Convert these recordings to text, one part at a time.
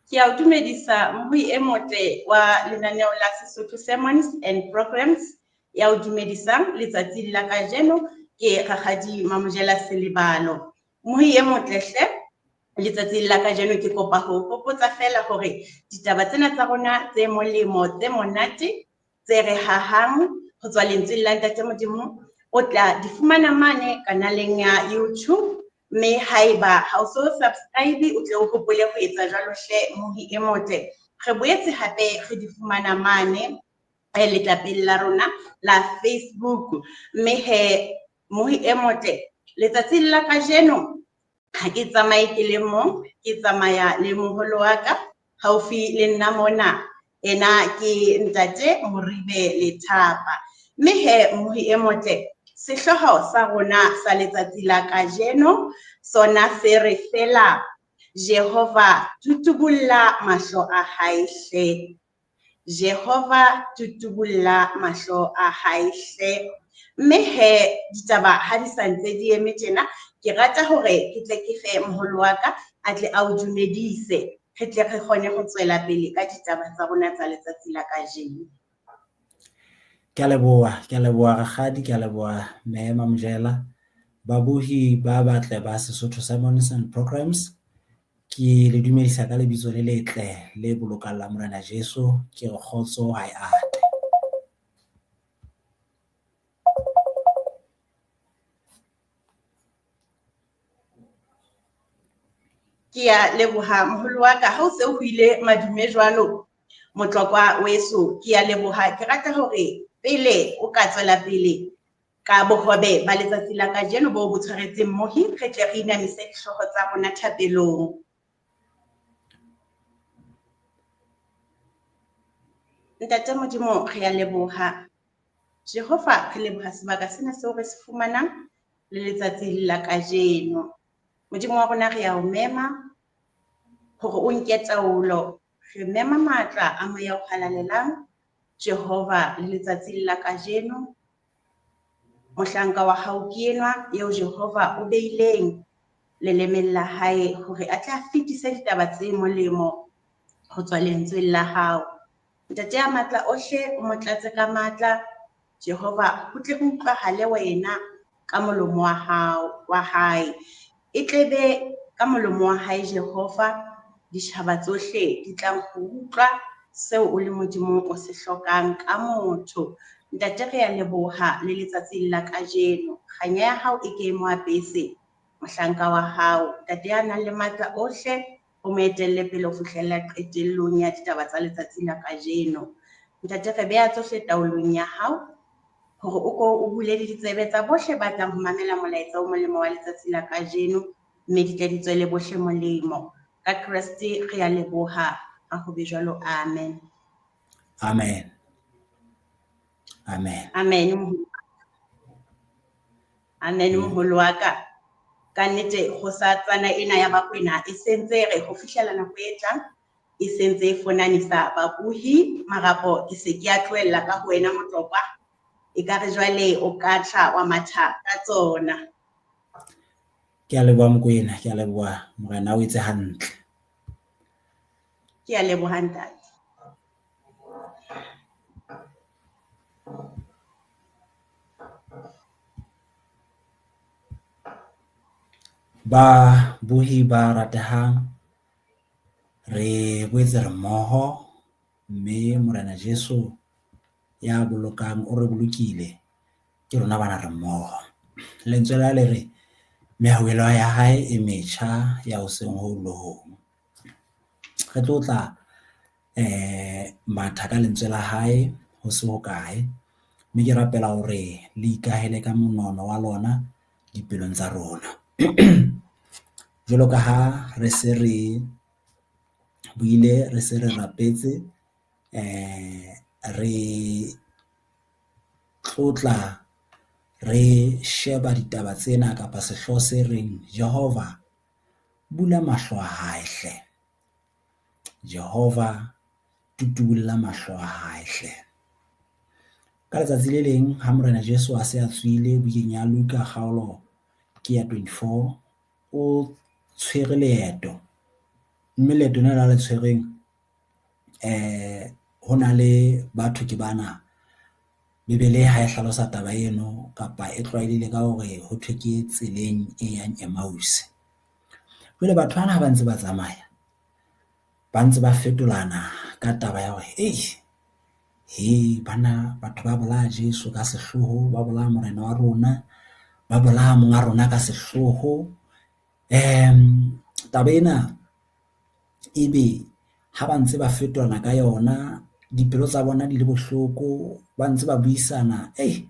Ke a o dumedisa mohoi e motle wa lenaneo la Sesotho Sermons and Programs. Ya o dumedisang letsatsi la kajeno ke Rakgadi Mamojela Selebalo. Mohoi e motle hle, letsatsi la kajeno ke kopa ho hopotsa fela hore ditaba tsena tsa rona tse molemo, tse monate, tse re hahang ho tswa lentsweng la Ntate Modimo, o tla di fumana mane kanaleng ya YouTube. Mme haeba ha o so subscribe o tle o hopole ho etsa jwalo hle mohoi e motle. Re boetse hape re di fumana mane letlapeng la rona la Facebook. Mme he mohoi e motle, letsatsing la kajeno ha ke tsamaye ke le mong, ke tsamaya le moholo wa ka haufi le nna mona, ena ke Ntate Moribe Lethapa. Mme he mohoi e motle, sehloho sa rona sa letsatsi la kajeno sona se re fela Jehova tutubulla mahlo a hae hle. Jehova tutubulla mahlo a hae hle. Mme he ditaba ha di sa ntse di eme tjena, ke rata hore ke tle ke fe moholo wa ka a tle a o dumedise, re tle re kgone ho tswela pele ka ditaba tsa rona tsa letsatsi la kajeno. Ke a leboha Rakgadi, ke a leboha Mme Mamojela. Babohi ba batle ba Sesotho Sermons and Programs, ke le dumedisa ka lebitso le letle le bolokang la Morena Jesu, ke re kgotso ha e ate. Ke a leboha moholo wa ka, ha o se o ile madume jwalo motlokwa weso, ke a leboha. Ke rata hore pele o ka tswela pele ka bohobe ba letsatsi la kajeno bo bo tshwaretseng mohi, re tle re inamise dihlooho tsa rona thapelong. Ntate Modimo re a leboha. Jehova re leboha sebaka sena seo re se fumanang le letsatsi la kajeno. Modimo wa rona re a o mema hore o nke taolo, re mema matla a moya o halalelang Jehova le letsatsi la kajeno. Mohlanka wa hao ke enwa eo Jehova o beileng lelemeng la hae hore a tla fetisa ditaba tse molemo ho tswa lentsweng la hao. Ntate ya matla ohle, o mo tlatse ka matla Jehova, ho tle ho utlwahale wena ka molomo wa hao wa hae. E tlebe ka molomo wa hae Jehova, ditjhaba tsohle di tla ho utlwa seo o le Modimo o se hlokang ka motho. Ntate re a leboha le letsatsing la kajeno, kganya ya hao e ke mo apese mohlanka wa hao. Ntate ya nang le matla ohle, o mo etelle pele ho fihlella qetellong ya ditaba tsa letsatsi la kajeno. Ntate re beha tsohle taolong ya hao hore o ko o bule le ditsebe tsa bohle ba tlang ho mamela molaetsa o molemo wa letsatsi la kajeno, mme di tle di tswele bohle molemo. Ka Kriste re a leboha, a ho be jwalo. Amen. Amen. Amen. Amen. Amen moholo wa ka. Ka nnete go sa tsana ena ya bakwena e sentse re go fihlela nako e tlang, e sentse e fonanisa babuhi marapo ke se ke a tlohella ka ho wena motlokwa, e ka re jwale o ka tla wa matha ka tsona. Ke a leboha Mokwena, ke a leboha Morena, o etse hantle. Ke a leboha ntate. Babohi ba ratehang, re boetse re mmoho, mme Morena Jesu ya bolokang o re bolokile, ke rona bana re mmoho. Lentswe la le re mehawelo ya hae e metjha ya hoseng ho lohong. Re tlo tla matha ka lentswe la hae ho se ho kae, mme ke rapela hore le ikahele ka monono wa lona dipelong tsa rona. Jwalo ka ha re se re buile, re se re rapetse, re tlotla re sheba ditaba tsena kapa sehloho se reng Jehova bula mahlo a hae hle. Jehova tutubulla mahlo a hae hle. Ka letsatsi le leng ha Morena Jesu a se a tswile bukeng ya Luka kgaolo ke ya 24, o tshwere leeto mme leeto lena la le tshwereng ho na le batho ke bana Bibele ha e hlalosa taba eno kapa e tlwaelehile ka hore ho thwe ke tseleng e yang Emmaus. Jwale batho bana ha ba ntse ba tsamaya ba ntse ba fetolana ka taba ya hore bana batho ba bolaya Jesu ka sehloho, ba bolaya morena wa rona, ba bolaya monga rona ka sehloho. Taba ena ebe ha ba ntse ba fetolana ka yona, dipelo tsa bona di le bohloko, ba ntse ba buisana, re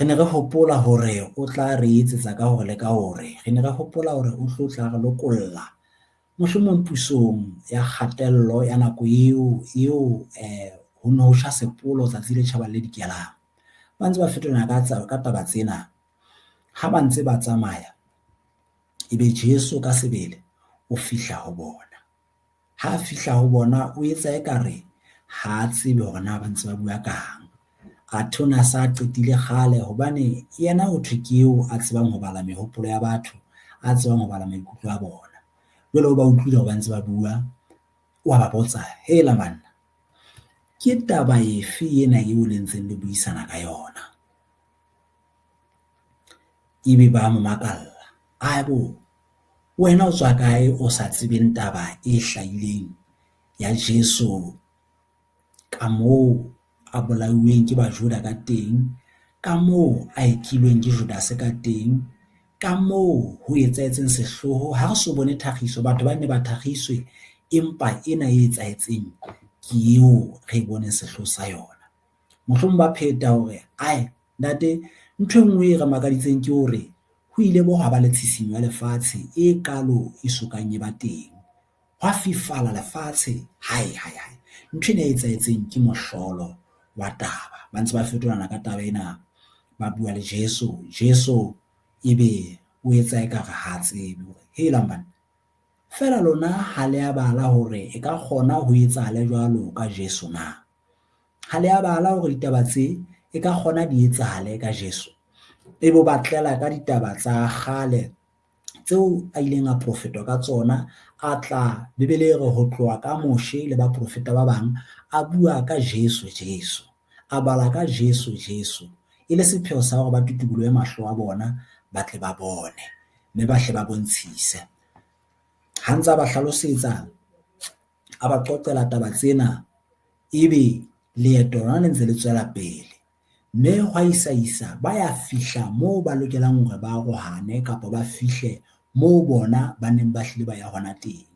ne re hopola hore o tla re etsetsa ka hore le ka hore, re ne re hopola hore o tla re lokolla mohlomong pusong ya kgatello ya nako eo ho no ho sha sepolo tsatsi le tjhabang le dikelang. Ba ntse ba fetolana ka taba tsena. Ha ba ntse ba tsamaya, ebe Jesu ka sebele o fihla ho bona. Ha a fihla ho bona, o etsa ekare ha tsebe hore na ba ntse ba bua kang. A thona sa qetile kgale hobane yena o thwe ke eo a tsebang ho bala mehopolo ya batho, a tsebang ho bala maikutlo a bona. Jwale o ba utlwile hore ba ntse ba bua, wa ba botsa, hela manna, ke taba efe ena eo le ntseng le buisana ka yona? Ebe ba mo makalla, wena o tswa kae o sa tsebeng taba e hlahileng ya Jesu, ka moo a bolauweng ke Bajuda ka teng, ka moo a ekilweng ke Judas ka teng, ka moo ho etsahetseng sehloho. Ha re so bone tlhagiso, batho ba ne ba thagiswe, empa ena e etsahetseng ke eo re bone sehloho sa yona. Mohlomong ba pheta hore ntate, ntho e nngwe e re makaditseng ke hore ho ile bo ha ba le tshisinyo ya lefatshe e kalo e sokang e ba teng. Hwa fifala lefatshe, ntho ena e etsahetseng ke mohlolo wa taba. Ba ntse ba fetolana ka taba ena, ba bua le Jesu ebe o etsa ekare ha tsebe hore hela man, fela lona ha le a bala hore e ka kgona ho etsahale jwalo ka Jesu na? Ha le a bala hore ditaba tse e ka kgona di etsahale ka Jesu? Ebe o batlela ka ditaba tsa kgale tseo a ileng a profetwa ka tsona, a tla Bibele re ho tloha ka Moshe le ba profeta ba bang, a bua ka Jesu, a bala ka Jesu, e le sepheo sa hore ba tutubolohe mahlo a bona, ba tle ba bone, mme ba hle ba bontshise. Ha ntse ba hlalosetsa, a ba qoqela taba tsena, ebe leeto lona le ntse le tswela pele, mme hwa isa ba ya fihla moo ba lokelang hore ba arohane kapa ba fihle moo bona ba neng ba hlile ba ya hona teng.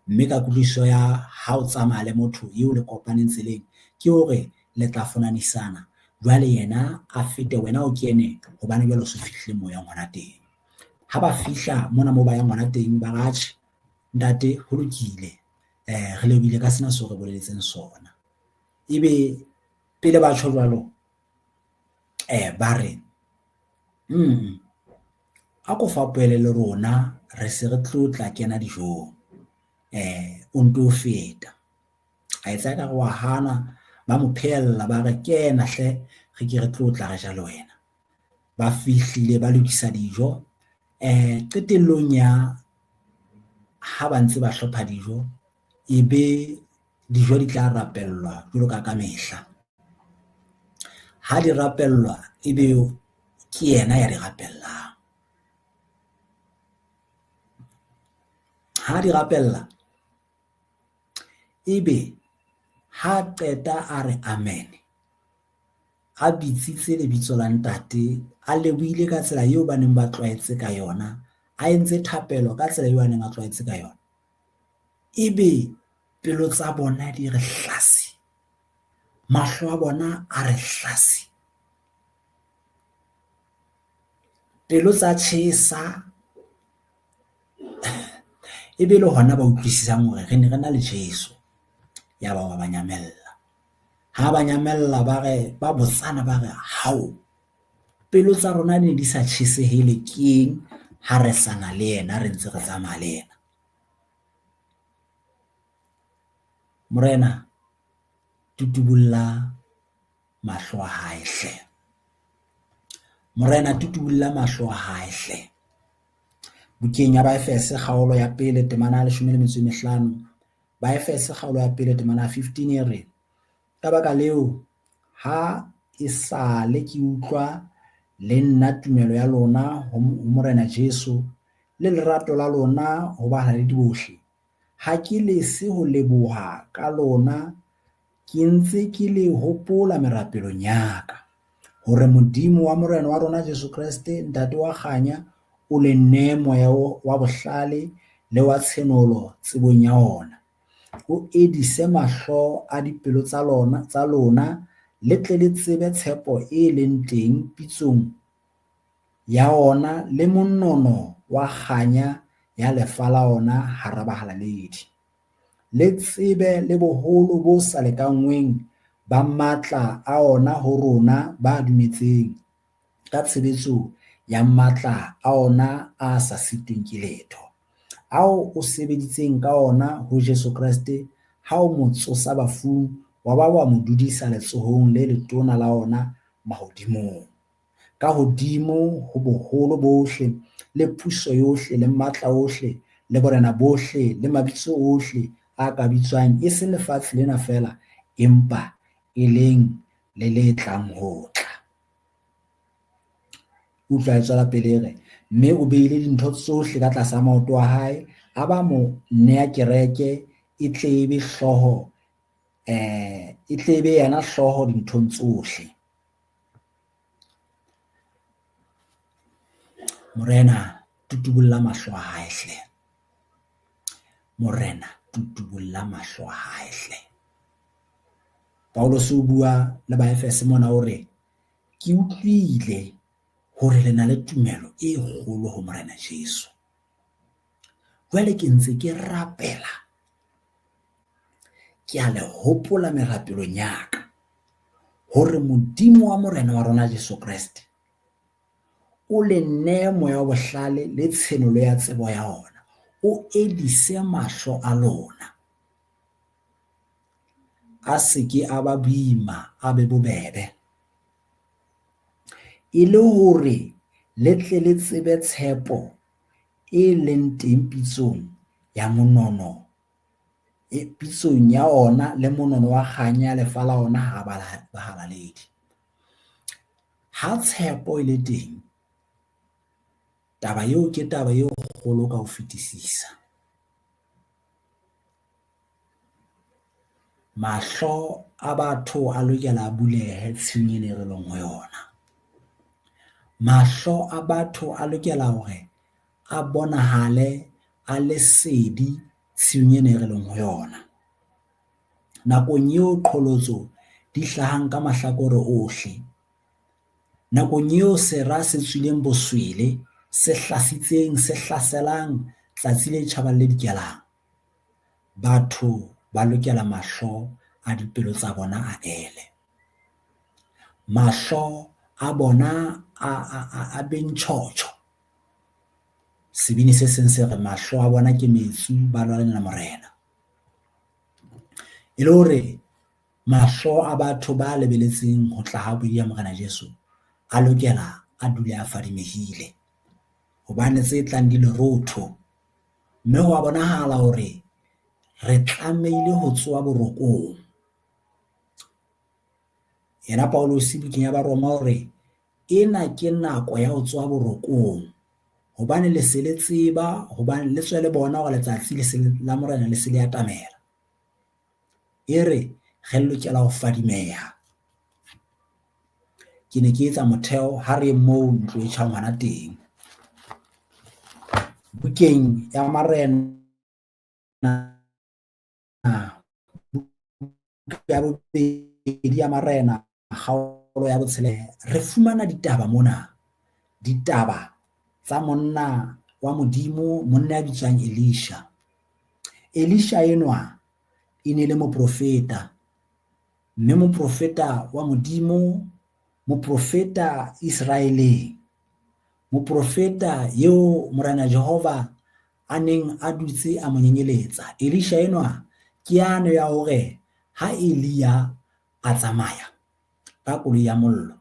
Mme ka kutlwisiso ya ha o tsamaya le motho eo le kopaneng tseleng, ke hore le tla funanisana, jwale yena a fete, wena o kene hobane jwale o so fihlile moo yang hona teng. Ha ba fihla mona moo ba yang hona teng, ba re atjhe ntate, ho lokile, re lebohile ka sena seo re boleletseng sona. Ebe pele ba tjho jwalo, ba re a ko fapele le rona, re se re tlo tla kena dijong, o nto feta. A etsa ekare wa hana, ba mo phehella, ba re kena hle, re ke re tlo tla re ja le wena. Ba fihlile ba lokisa dijo, qetellong ya ha ba ntse ba hlopha dijo, ebe dijo di tla rapellwa jwalo ka mehla. Ha di rapellwa, ebe ke yena ya di rapellang. Ha di rapella, ebe ha qeta a re amen, a bitsitse lebitso la ntate, a lebohile ka tsela eo ba neng ba tlwaetse ka yona, a entse thapelo ka tsela eo a neng a tlwaetse ka yona, ebe pelo tsa bona di re hlasi, mahlo a bona a re hlasi, pelo tsa tjhesa. Ebe le hona ba utlwisisang hore re ne re na le Jesu, ya ba wa ba nyamella. Ha ba nyamella, ba re ba botsana, ba re hao, pelo tsa rona ne di sa tjhesehele keng ha re sana le yena, re ntse re tsamaya le yena. Morena, tutubulla mahlo a hae hle, Morena, tutubulla mahlo a hae hle. bukeng ya Baefese kgaolo ya 1 temana 15, Baefese kgaolo ya 1 temana 15 e re, ka baka leo ha esale ke utlwa le nna tumelo ya lona ho Morena Jesu le lerato la lona ho bahaledi bohle, ha ke lese ho leboha ka lona ke ntse ke le hopola merapelong ya ka, hore Modimo wa Morena wa rona Jesu Kriste, ntate wa kganya, o le nne moya wa bohlale le wa tshenolo tsebong ya ona, o edise mahlo a dipelo tsa lona le tle le tsebe tshepo e leng teng pitsong ya ona le monono wa kganya ya lefa la ona hara bahalaledi, le tsebe le boholo bo sa lekangweng ba matla a ona ho rona ba dumetseng, ka tshebetso ya matla a ona a sa sitweng ke letho, ao o sebeditseng ka ona ho Jesu Kriste ha o mo tsosa bafung wa ba wa mo dudisa letsohong le letona la ona mahodimong, ka hodimo ho boholo bohle le puso yohle le matla ohle le borena bohle le mabitso ohle a ka bitswang e seng lefatshe lena fela empa e leng le tlang ho tla. Utlwa e tswela pele re, mme o behile dintho tsohle ka tlasa maoto a hae, a ba mo neha kereke e tle e be yena hlooho dinthong tsohle. Morena, tutubulla mahlo a hae hle. Morena, tutubulla mahlo a hae hle. Paulos o bua le Baefese mona hore ke utlwile hore le na le tumelo e kgolo ho Morena Jesu. Jwale ke ntse ke rapela, ke a le hopola merapelong ya ka hore Modimo wa Morena wa rona Jesu Kriste o le nne moya wa bohlale le tshenolo ya tsebo ya ona, o edise mahlo a lona, a seke a ba boima, a be bobebe, e le hore le tle le tsebe tshepo e leng teng pitsong ya monono, pitsong ya ona le monono wa kganya lefa la ona ha bahalaledi. Ha tshepo e le teng, taba eo ke taba eo kgolo ka ho fetisisa. Mahlo a batho a lokela a bulehe tshimong ena e re leng ho yona. Mahlo a batho a lokela hore a bonahale a lesedi tshimong ena e re leng ho yona. Nakong eo qholotso di hlahang ka mahlakore ohle, nakong eo sera se tswileng boswele, se hlasitseng, se hlaselang tsatsi le tjhabang le dikelang, batho ba lokela mahlo a dipelo tsa bona a ele, mahlo a bona a beng tjhotjho. Sebini se seng se re mahlo a bona ke metsu, ba lwanela morena. E le hore mahlo a batho ba lebeletseng ho tla ha bobedi ya Morena Jesu a lokela a dule a fadimehile, hobane tse tlang di lerotho, mme ho a bonahala hore re tlamehile ho tsoha borokong. Yena Paulos bukeng ya Baroma hore ena ke nako ya ho tsoha borokong, hobane le se le tseba, hobane le tswe le bona hore letsatsi la Morena le se le atamela. E re re lokela ho fadimeha. Ke ne ke etsa motheo ha re moo ntlo e tjhang hona teng. Bukeng ya Marena ya bobedi ya Marena kgaolo ya botshelela, re fumana ditaba mona, ditaba tsa monna wa Modimo, monna ya bitswang Elisha. Elisha enwa e ne le moprofeta, mme moprofeta wa Modimo, moprofeta Israeleng, moprofeta eo Morena Jehova a neng a dutse a mo nyenyeletsa. Elisha enwa ke yane ya hore ha Elia a tsamaya ka koloi ya mollo,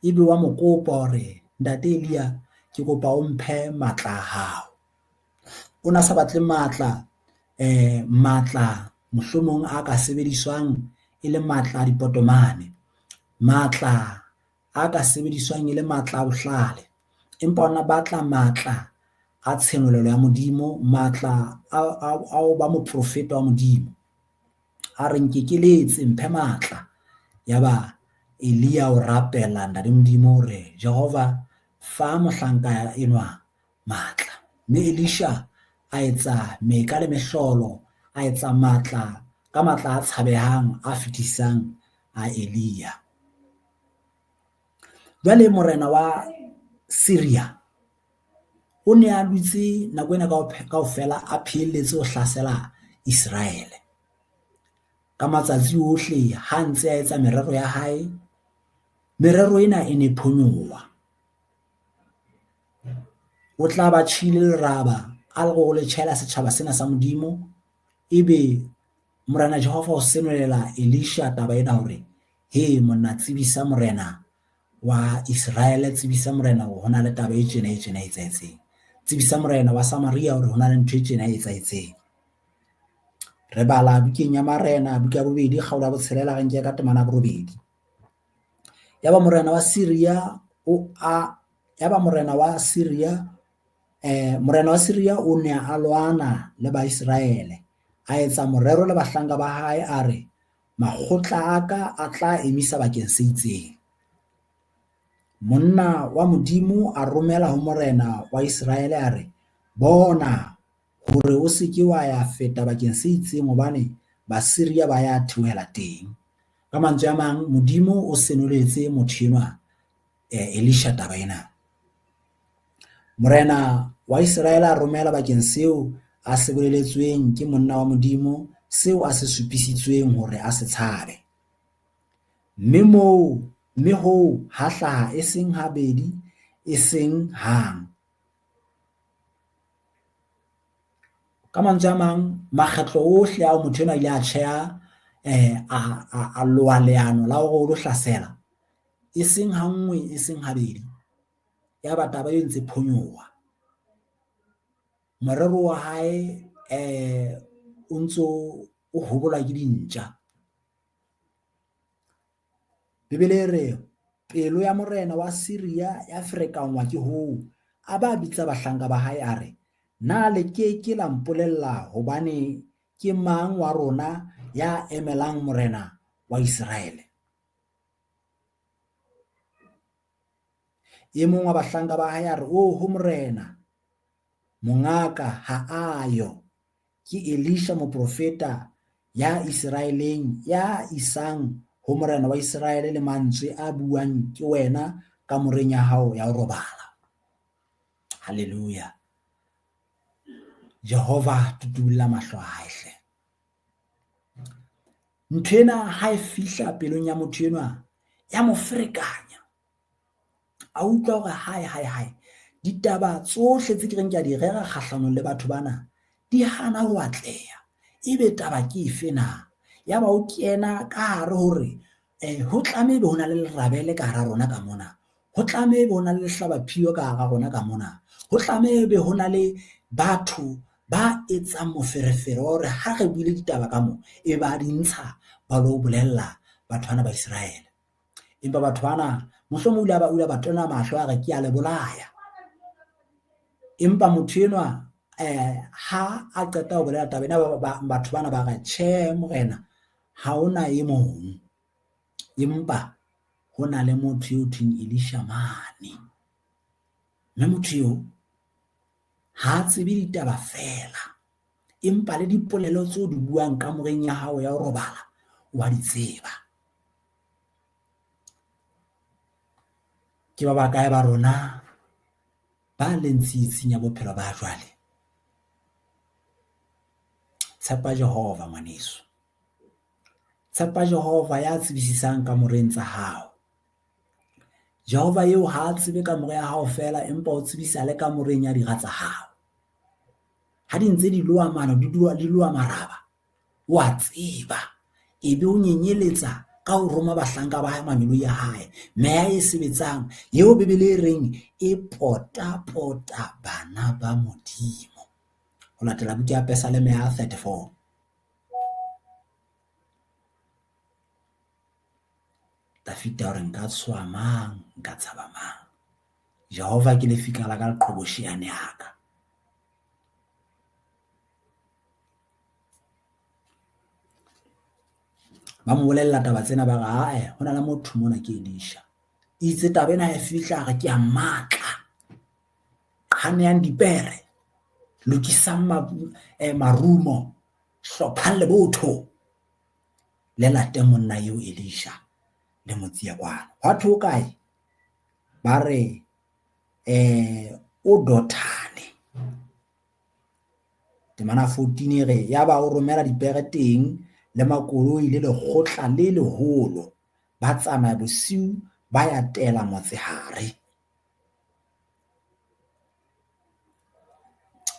ebe wa mo kopa hore ntate Elia, ke kopa o mphe matla a hao. o na sa batle matla mohlomong a ka sebediswang e le matla a dipotomane, matla a ka sebediswang e le matla a bohlale, empa ona batla matla a tshenolelo ya Modimo, matla a ho ba moprofeta wa Modimo. A re nkekeletse mphe matla, yaba Elia o rapela ntate Modimo hore Jehova fa mohlanka enwa matla. Mme Elisha a etsa meka le mehlolo, a etsa matla ka matla a tshabehang a fetisang a Elia. Jwale morena wa Syria o ne a dutse nako ena kaofela a phehelletse ho hlasela Israele. Ka matsatsi ohle ha ntse a etsa merero ya hae, merero ena e ne phonyoha. O tla ba tjhile leraba a le go le tjhaela setjhaba sena sa Modimo, ebe morena Jehova o senolela Elisha taba ena hore he monna tsebisa morena wa Israele, tsebisa morena hore hona le taba e tjena e etsahetseng, tsebisa morena wa Samaria hore hona le ntho e tjena e etsahetseng. Re bala bukeng ya Marena buka 2 kgaolo ya 6 re nke ka temana 8. Yaba morena wa Syria o ne a lwana le ba Israele, a etsa morero le bahlanka ba hae, a re makgotla aka a tla emisa bakeng se itseng. Monna wa Modimo a romela ho morena wa Israele a re bona hore o se ke wa ya feta bakeng se itseng hobane ba Syria ba ya theohela teng. Ka mantswe a mang, Modimo o senoletse motho enwa Elisha taba ena. Morena wa Israele a romela bakeng seo a se boleletsweng ke monna wa Modimo, seo a se supisitsweng hore a se tshabe. Mme hoo ha hlaha e seng habedi, e seng hang. Ka mantswe a mang, makgetlo ohle ao motho enwa ile a tjheha a loa leano la hore o lo hlasela, e seng ha nngwe, e seng habedi, ya ba taba e ntse phonyoha. Morero wa hae o ntso o hobolwa ke dintja. Bebele re pelo ya morena wa Syria ya ferekanngwa ke hoo, a ba bitsa bahlanka ba hae a re na le ke la mpolella hobane ke mang wa rona ya emelang morena wa Israele. E mong wa bahlanka ba hae a re ho morena, mongaka ha ayo, ke Elisha moprofeta ya Israeleng ya isang ho morena wa Israele le mantswe a buang ke wena ka moreng ya hao ya ho robala. Haleluya. Jehova tutubulla mahlo a hae hle. Nthwena ha e fihla pelong ya motho enwa ya mo ferekanya, a utlwa hore hae ditaba tsohle tse ke reng ke a di rera kgahlanong le batho bana di hana ho atleha. Ebe taba ke efe na? Yaba o kena ka hare hore ho tlameha ho na le lerabele ka hara rona ka mona, ho tlameha ho na le lehlabaphio ka hara rona ka mona, ho tlameha ho na le batho ba etsang moferefere wa hore ha re buile ditaba ka mo e ba di ntsha ba lo bolella batho bana ba Israele. Empa batho bana mohlomong o ile ba tona mahlo a re ke a le bolaya. Empa motho enwa ha a qeta ho bolela taba ena, batho bana ba re tjhe morena ha ona e mong, empa ho na le motho eo thweng Elisha mane. Mme motho eo ha tsebe ditaba fela, empa le dipolelo tseo di buang ka moreng ya hao ya ho robala wa di tseba. Ke ba bakae ba rona ba leng tsitsing ya bophelo ba jwale? Tshepa Jehova ngwaneso, tshepa Jehova ya tsebisisang ka moreng tsa hao. Jehova eo ha tsebe ka more ya hao fela, empa o tsebisa le ka moreng ya dira tsa hao. Ha di ntse di loa mano, di loa maraba, wa tseba, ebe o nyenyeletsa ka ho roma bahlanka ba hae mameloi ya hae, meya e sebetsang eo Bebele e reng e pota bana ba Modimo. ho latela buka ya Psalm ya 34. Dafita hore nka tshoha mang, nka tshaba mang. Jehova ke lefika la ka leqhobosheane ya ka. Ba mo bolella taba tsena ba re hae ho na le motho mona ke Elisha. Itse taba ena e fihla re ke a matla. Kganeyang dipere, lokisang marumo, hlophang lebotho. Le late monna eo Elisha le motsia kwana. Hwa kae? Ba re o Dothane. Temana 14 re ya ba o romela dipere teng le makoloi le lekgotla le leholo, ba tsamaya bosiu ba ya tela motsehare.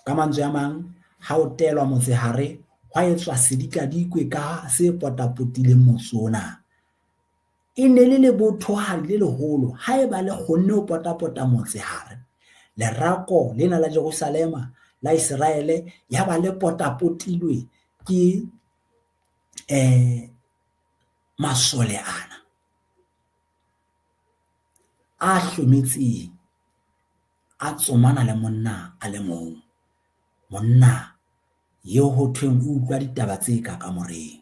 Ka mantswe a mang, ha o telwa motsehare hwa etswa sedikadikwe ka se potapotileng mosona. E ne le lebothohadi le leholo haeba le kgonne ho potapota motsehare. Lerako lena la Jerusalema la Israele ya ba le potapotilwe ke masole ana a hlometseng, a tsomana le monna a le mong. Monna eo ho thweng o utlwa ditaba tse ka kamoreng.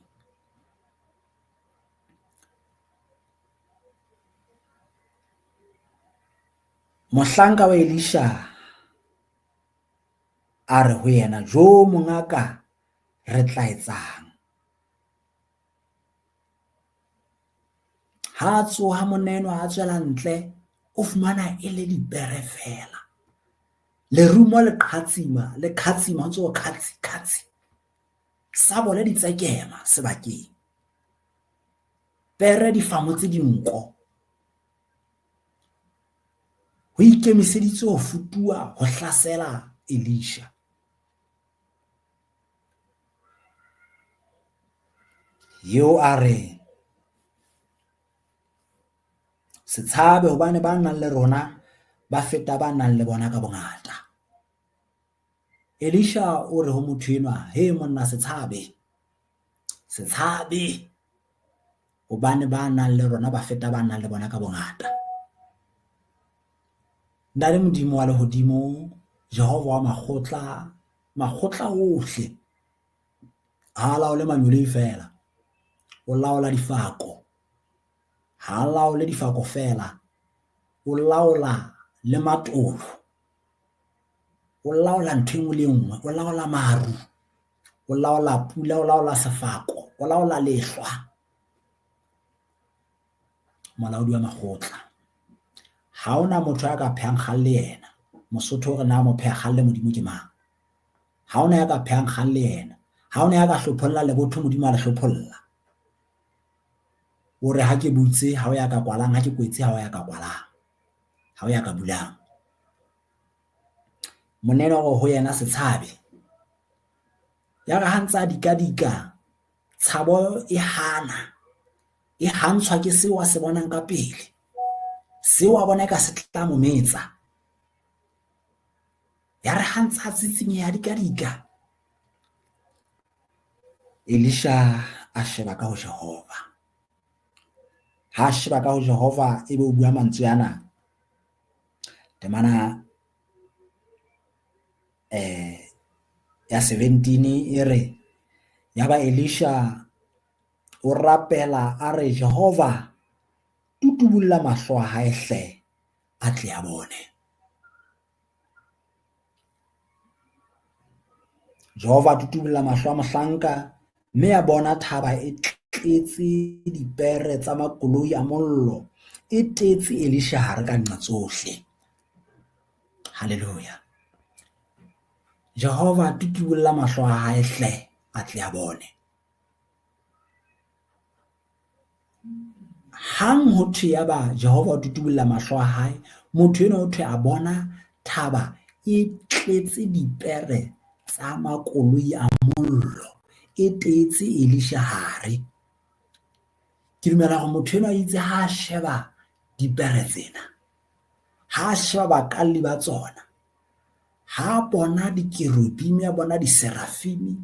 Mohlanka wa Elisha a re ho yena, jo mongaka re tla etsang? Ha tsoha moneno a tswela ntle, o fumana e le dipere fela. Lerumo le khatsima ntso khatsi. Sa bole di tsekema sebakeng. Pere di famotse dinko. Ho ikemiseditse ho futua ho hlasela Elisha. Yo a re se tshabe hobane ba nang le rona ba feta ba nang le bona ka bongata. Elisha o re ho motho enwa, he monna se tshabe hobane ba nang le rona ba feta ba nang le bona ka bongata. Ndale Modimo wa lehodimo, Jehova wa makgotla ohle, ha laole manyoloi fela, o laola difako. Ha laole difako fela, o laola le matolo, o laola ntho engwe le engwe, o laola maru, o laola pula, o laola sefako, o laola lehlwa. Molaodi wa makgotla. Ha ona motho ya ka phehang kgang le yena. Mosotho re na mo pheha kgang le Modimo ke mang? Ha ona ya ka phehang kgang le yena. Ha ona ya ka hlopholla lebotho Modimo a le hlopholla. O re ha ke butse ha o ya ka kwalang, ha ke kwetse ha o ya ka kwalang, ha o ya ka bulang. Moneno go ho yena se tshabe. Ya ga hantsa dikadika, tshabo e hana, e hantshwa ke seo a se bonang ka pele. Seo a bona ka se tla mo metsa. Ya re hantsa tsitsinye ya dikadika, Elisha a sheba ka ho Jehova. Ha sheba ka ho Jehova ebe o bua mantswe ana. Temana ya 17 e re ya ba Elisha o rapela a re, Jehova tutubulla mahlo a hae hle a tle a bone. Jehova tutubulla mahlo a mohlanka, mme a bona thaba e tletse dipere tsa makoloi a mollo, e tetse Elisha hare ka nqa tsohle. Haleluya. Jehova tutubulla mahlo a hae hle a tle a bone. Hang ho thwe ya ba Jehova o tutubulla mahlo a hae, motho eno ho thwe a bona thaba e tletse dipere tsa makoloi a mollo, e tetse Elisha hare. Ke dumela hore motho eno a itse ha sheba dipere tsena, ha sheba bakalli ba tsona, ha bona dikerubimi, a bona diserafimi,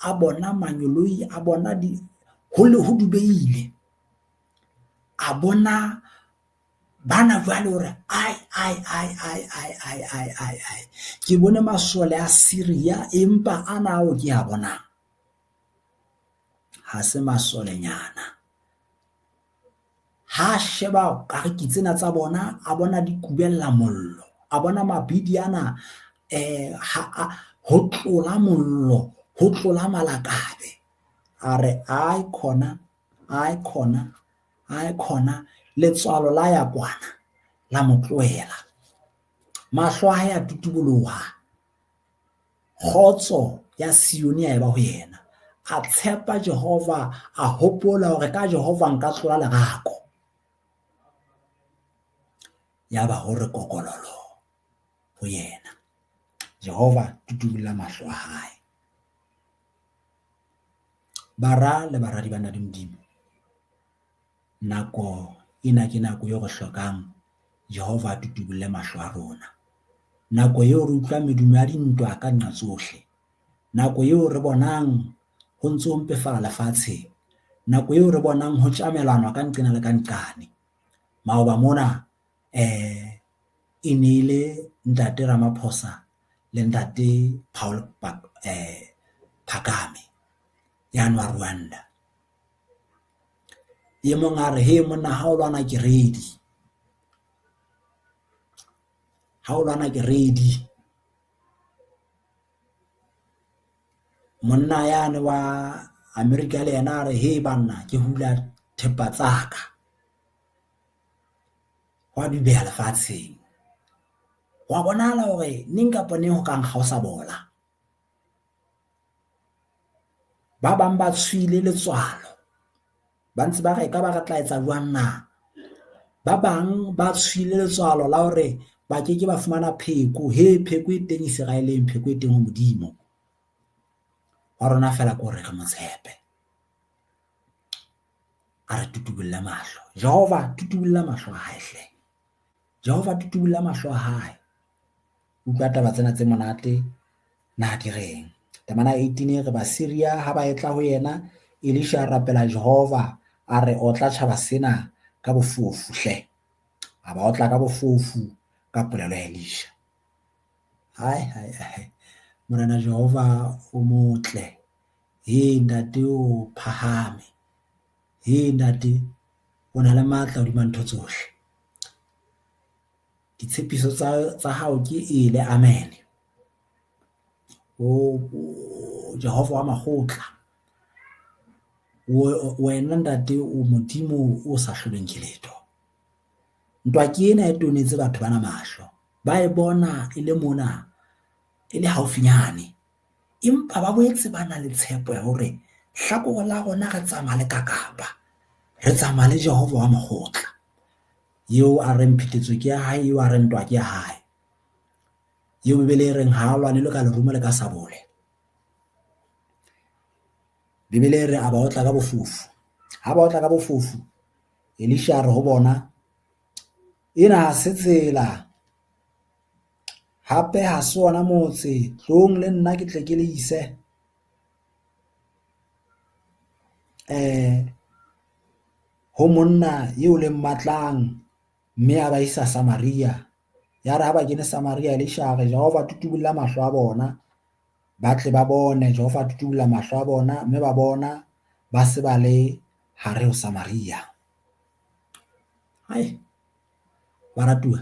a bona manyoloi, a bona ho dubehile, a bona bana jwale hore ai ke bone masole a Syria empa ana ao ke a bonang ha se masolenyana. Ha sheba kariki tsena tsa bona, a bona di kubella mollo, a bona mabidi ana ho tlola mollo, ho tlola malakabe, a re ai khona letswalo la ya kwana la motlohela, mahlo a hae a tutuboloha, kgotso ya Sione ya eba ho yena, a tshepa Jehova, a hopola hore ka Jehova nka tlola lerako, ya ba hore kokololo ho yena. Jehova tutubulla mahlo a hae. Bara le baradi bana di Modimo, nako ena ke nako eo re hlokang Jehova a tutubulle mahlo a rona, nako eo re utlwa medumo ya dintwa ka nqa tsohle, nako eo re bonang ho ntso ho mpefala lefatshe, nako eo re bonang ho tjamelanwa ka nqena le ka nqane. Maoba mona e ne le ntate Ramaphosa le ntate Paul Kagame yana wa Rwanda. E mong a re, he monna ha o lwana ke ready, ha o lwana ke ready. Monna yane wa America le yena a re, he banna ke hula thepa tsaka, wa dubeha lefatsheng, wa bonahala hore neng kapa neng ho kang ha o sa bola. Ba bang ba tshwile letswalo, ba ntse ba re ka ba re tla etsa jwang na. Ba bang ba tshwile letswalo la hore ba ke ba fumana pheko, he pheko e teng Iseraeleng, pheko e teng ho Modimo. Wa rona fela ke hore re mo tshepe, a re tutubulla mahlo. Jehova tutubulla mahlo a hae hle, Jehova tutubulla mahlo a hae. Utlwa taba tsena tse monate na di reng. Temana 18 re ba Syria ha ba etla ho yena, Elisha a rapela Jehova a re o tla tjhaba sena ka bofofu hle, a ba o tla ka bofofu ka polelo ya Elisha. Hai morena Jehova o motle, he ntate o phahame, he ntate o na le matla hodima ntho tsohle. Ditshepiso tsa hao ke ele, amen. O Jehova wa makgotla, wena ntate o Modimo o sa hlolweng ke letho. Ntwa ke ena e tonetse batho bana mahlo, ba e bona e le mona e le haufinyane, empa ba boetse ba na le tshepo ya hore hlakore la rona re tsamaya le kakapa, re tsamaya le Jehova wa makgotla, eo a reng phetetswe ke ya hae, eo a reng ntwa ke ya hae, eo Bebele e reng ha a lwane le ka lerumo le ka sabole. Bebele e re a ba otla ka bofofu, ha ba otla ka bofofu, Elisha a re ho bona, ena ha se tsela, hape ha se ona motse, tlong le nna ke tle ke le ise ho monna eo le mmatlang, mme a ba isa Samaria. Ya re ha ba kene Samaria, Elisha a re Jehova tutubulla mahlo a bona, ba tle ba bone. Jehova tutubulla mahlo a bona, mme ba bona ba se ba le hare ho Samaria. Hai baratuwa,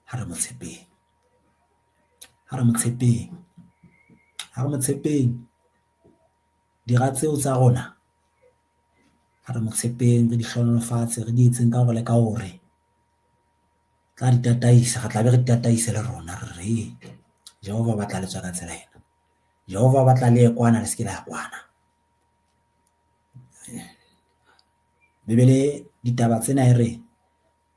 ha re mo tshepeng, ha re mo tshepeng, ha re mo tshepeng dira tseo tsa rona, ha re mo tshepeng, re di hlonolofatse, re di etseng ka hore le ka hore tla di tataisa, re tla be re tataise le rona, re re Jehova ba tla letswa ka tsela ena, Jehova ba tla le kwana le se ke la kwana. Bebele ditaba tsena e re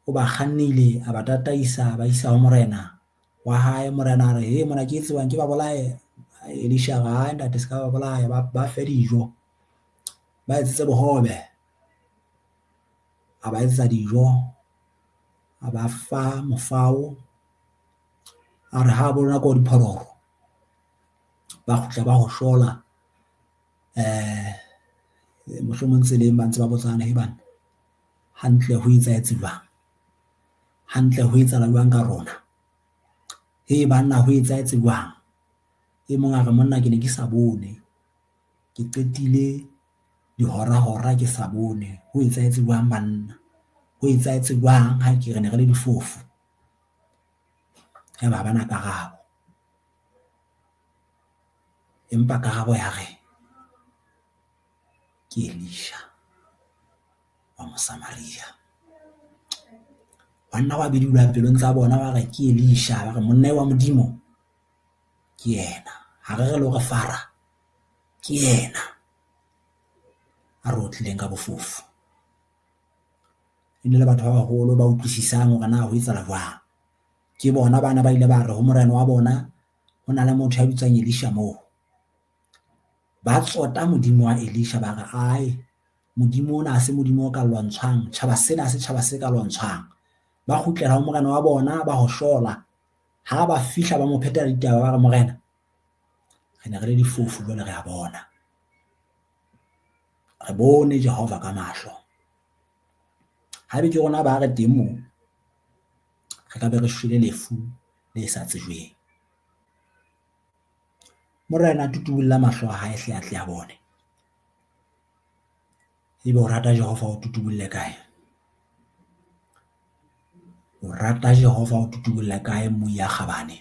o ba kgannile, a ba tataisa, ba isa ho morena wa hae. Morena a re he mona ke tsebang ke ba bolae. Elisha ga ntate se ka ba bolaya, ba fe dijo, ba etsetse bohobe, a ba etsetsa dijo, a ba fa mofao, a re ha bona ko diphororo ba khutla ba ho shola mohlomong tseleng ba ntse ba botsana he bana hantle ho etsaetse jwang, hantle ho etsahala jwang ka rona, he banna ho etsaetse jwang. E mong a re monna ke ne ke sa bone, ke qetile dihora ke sa bone, ho etsaetse jwang banna, ho etsaetse jwang ha ke re ne re le difofu. Ya ba bana karabo, empa karabo ya re ke Elisha wa Mosamaria. Banna ba bedula pelong tsa bona ba re ke Elisha, ba re monna wa Modimo ke yena, ha re lo re fara ke yena a re otlileng ka bofofu. E ne le batho ba baholo ba utlwisisang hore na ho etsahala jwang. Ke bona bana ba ile ba re ho morena wa bona ho na le motho ya bitswang Elisha moo. Ba tsota modimo wa Elisha ba re ai modimo ona se modimo o ka lwantshwang, tjhaba sena se tjhaba se ka lwantshwang. Ba kgutlela ho morena wa bona ba ho shola, ha ba fihla ba mo phetela ditaba ba re morena re ne re le difofu jwale re a bona, re bone Jehova ka mahlo. Haebe ke rona ba re teng moo re ka be re shwele lefu le sa tsejweng. Morena tutubulla mahlo a hae hle a tle a bone. Ebe o rata Jehova o tutubulle kae? O rata Jehova o tutubulla kae mui ya Kgabane?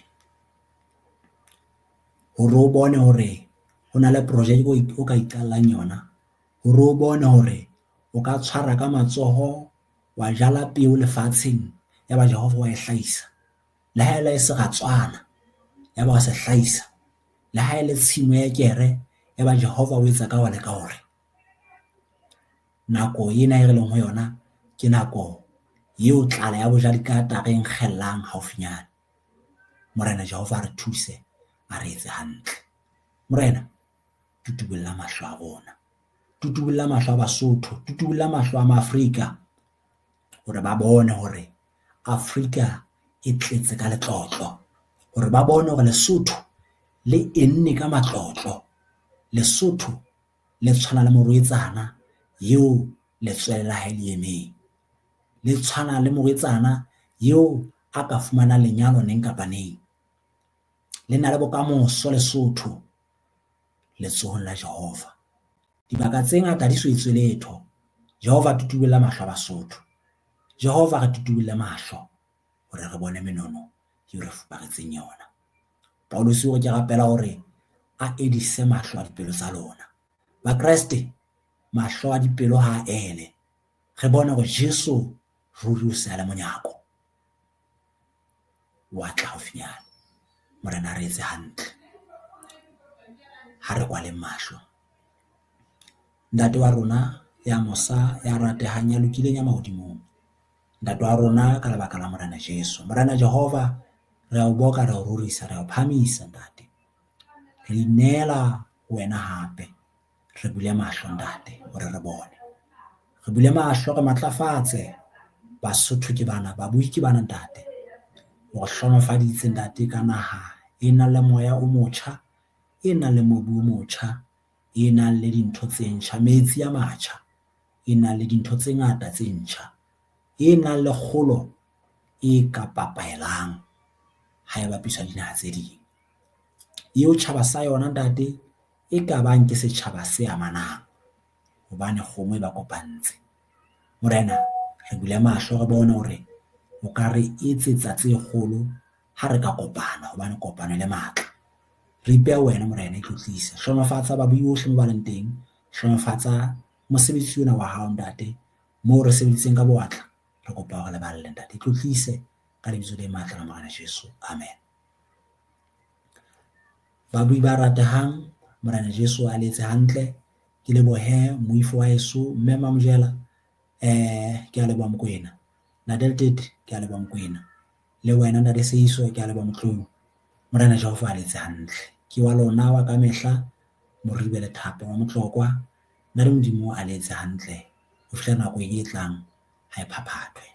Hore o bone hore ho na le project o ka iqallang yona, hore o bone hore o ka tshwara ka matsoho wa jala peo lefatsheng ya ba Jehova wa e hlahisa. Le ha ele seratswana ya ba wa se hlahisa, le ha ele tshimo ya kere ya ba Jehova o etsa ka wa le ka hore nako ena e re leng ho yona ke nako eo tlala ya bojadikata re nkgellang haufinyana. Morena Jehova re thuse a re etse hantle. Morena tutubulla mahlo a rona, tutubulla mahlo a Basotho, tutubulla mahlo a Maafrika hore ba bone hore Afrika e tletse ka letlotlo, hore ba bone hore Lesotho le enne ka matlotlo. Lesotho le tshwana le morwetsana eo letswele la hae le emeng, le tshwana le morwetsana eo a ka fumana lenyalo neng kapa neng. Le na le bokamoso Lesotho letsohong la Jehova. Dibaka tse ngata di so etswe letho. Jehova tutubulla mahlo a Basotho, Jehova re tutubulle mahlo hore re bone menono eo re fuparetseng yona. Paulus o ke rapela hore a edise mahlo a dipelo tsa lona. Ba Kriste mahlo a dipelo ha ele, re bone hore Jesu ruri o se a le monyako wa tla haufinyana. Morena re etse hantle ha re kwaleng mahlo. Ntate wa rona ya mosa ya ratehang ya lokileng ya mahodimong, ntate wa rona ka lebaka la morena Jesu, morena Jehova re a o boka, re a o rorisa, re a o phamisa ntate. Re inela wena hape, re bule mahlo ntate hore re bone, re bule mahlo re matlafatse. Basotho ke bana, babui ke bana ntate, o hlonolofaditse ntate ka naha e nang le moya o motjha, e nang le mobu o motjha, e nang le dintho tse ntjha, metsi a matjha, e nang le dintho tse ngata tse ntjha, e nang le kgolo e ka papaelang ha e bapiswa dinaha tse ding. Eo tjhaba sa yona ntate e ka bang ke setjhaba se amanang hobane kgomo e ba kopantse. Morena re bule mahlo re bone hore o ka re etsetsa tse kgolo ha re ka kopana, hobane kopano le matla. Re ipeha wena morena, itlotlise, hlonofatsa babui bohle mo ba leng teng, hlonofatsa mosebetsi ona wa hao ntate moo re sebeditseng ka boatla. Re kopa hore leballe ntate, itlotlise ka lebitso le matla la morena Jesu, amen. Babui ba ratehang, morena Jesu a letse hantle. Ke lebohe moifo wa heso mme Mamojela, ke a leboha Mokwena, Nadel Tete ke a leboha Mokwena, le wena ntate Seiso ke a leboha Motlou. Morena Jehova a letse hantle, ke wa lona wa ka mehla, Moribe le Thapo wa Motlokwa, nna le Modimo a letse hantle ho fihlela nako e tlang ha e phaphathwe.